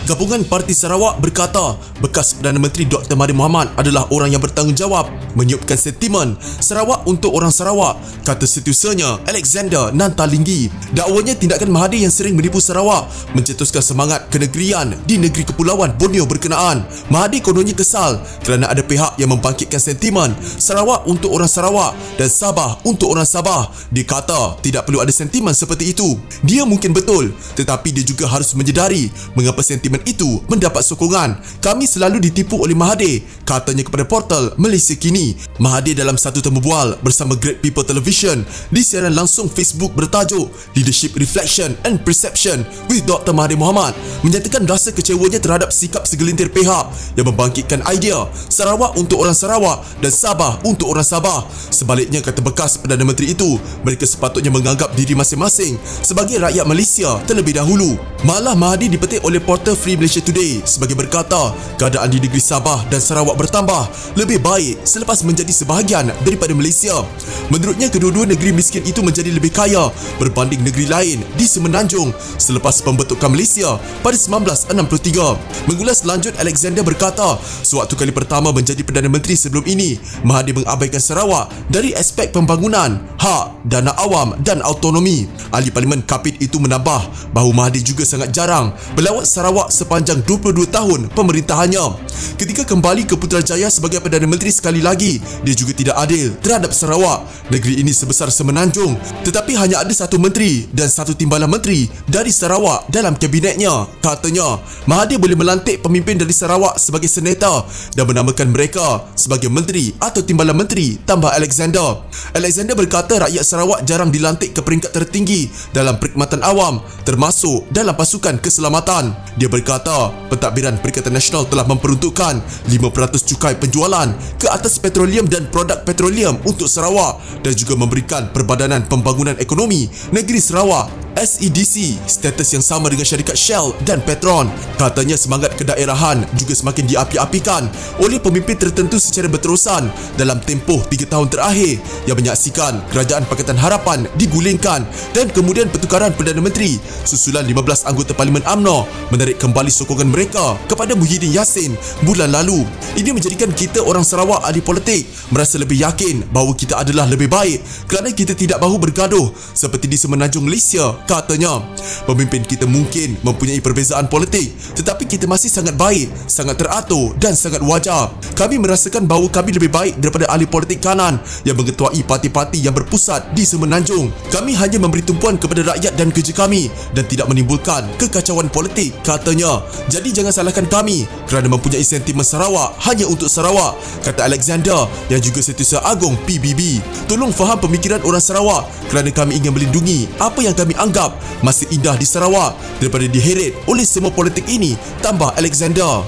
Gabungan Parti Sarawak berkata bekas Perdana Menteri Dr. Mahathir Mohamad adalah orang yang bertanggungjawab meniupkan sentimen Sarawak untuk orang Sarawak, kata setiausaha Alexander Nantalinggi. Dakwanya tindakan Mahathir yang sering menipu Sarawak mencetuskan semangat kenegerian di negeri kepulauan Borneo berkenaan. Mahathir kononnya kesal kerana ada pihak yang membangkitkan sentimen Sarawak untuk orang Sarawak dan Sabah untuk orang Sabah. Dia kata tidak perlu ada sentimen seperti itu. Dia mungkin betul, tetapi dia juga harus menyedari mengapa sentimen itu mendapat sokongan. Kami selalu ditipu oleh Mahathir, katanya kepada portal Malaysia Kini. Mahathir dalam satu temu bual bersama Great People Television di siaran langsung Facebook bertajuk Leadership Reflection and Perception with Dr. Mahathir Mohamad menyatakan rasa kecewanya terhadap sikap segelintir pihak yang membangkitkan idea Sarawak untuk orang Sarawak dan Sabah untuk orang Sabah. Sebaliknya, kata bekas Perdana Menteri itu, mereka sepatutnya menganggap diri masing-masing sebagai rakyat Malaysia terlebih dahulu. Malah Mahathir dipetik oleh portal Free Malaysia Today sebagai berkata keadaan di negeri Sabah dan Sarawak bertambah lebih baik selepas menjadi sebahagian daripada Malaysia. Menurutnya, kedua-dua negeri miskin itu menjadi lebih kaya berbanding negeri lain di Semenanjung selepas pembentukan Malaysia pada 1963. Mengulas lanjut, Alexander berkata sewaktu kali pertama menjadi Perdana Menteri sebelum ini, Mahathir mengabaikan Sarawak dari aspek pembangunan, hak, dana awam dan autonomi. Ahli Parlimen Kapit itu menambah bahawa Mahathir juga sangat jarang melawat Sarawak sepanjang 22 tahun pemerintahannya. Ketika kembali ke Putrajaya sebagai Perdana Menteri sekali lagi, dia juga tidak adil terhadap Sarawak. Negeri ini sebesar Semenanjung, tetapi hanya ada satu menteri dan satu timbalan menteri dari Sarawak dalam kabinetnya. Katanya, Mahathir boleh melantik pemimpin dari Sarawak sebagai senator dan menamakan mereka sebagai menteri atau timbalan menteri, tambah Alexander. Alexander berkata rakyat Sarawak jarang dilantik ke peringkat tertinggi dalam perkhidmatan awam, termasuk dalam pasukan keselamatan. Dia berkata pentadbiran Perikatan Nasional telah memperuntukkan 5% cukai penjualan ke atas petroleum dan produk petroleum untuk Sarawak dan juga memberikan Perbadanan Pembangunan Ekonomi Negeri Sarawak SEDC status yang sama dengan syarikat Shell dan Petron. Katanya semangat kedaerahan juga semakin diapi-apikan oleh pemimpin tertentu secara berterusan dalam tempoh 3 tahun terakhir yang menyaksikan Kerajaan Pakatan Harapan digulingkan dan kemudian pertukaran Perdana Menteri susulan 15 anggota Parlimen UMNO menarik kembali sokongan mereka kepada Muhyiddin Yassin bulan lalu. Ini menjadikan kita orang Sarawak ahli politik merasa lebih yakin bahawa kita adalah lebih baik kerana kita tidak bahu bergaduh seperti di Semenanjung Malaysia. Katanya, pemimpin kita mungkin mempunyai perbezaan politik, tetapi kita masih sangat baik, sangat teratur dan sangat wajar. Kami merasakan bahawa kami lebih baik daripada ahli politik kanan yang mengetuai parti-parti yang berpusat di Semenanjung. Kami hanya memberi tumpuan kepada rakyat dan kerja kami dan tidak menimbulkan kekacauan politik, katanya. Jadi jangan salahkan kami kerana mempunyai sentimen Sarawak hanya untuk Sarawak, kata Alexander yang juga Setiausaha Agung PBB. Tolong faham pemikiran orang Sarawak kerana kami ingin melindungi apa yang kami anggap masih indah di Sarawak daripada diheret oleh semua politik ini, tambah Alexander.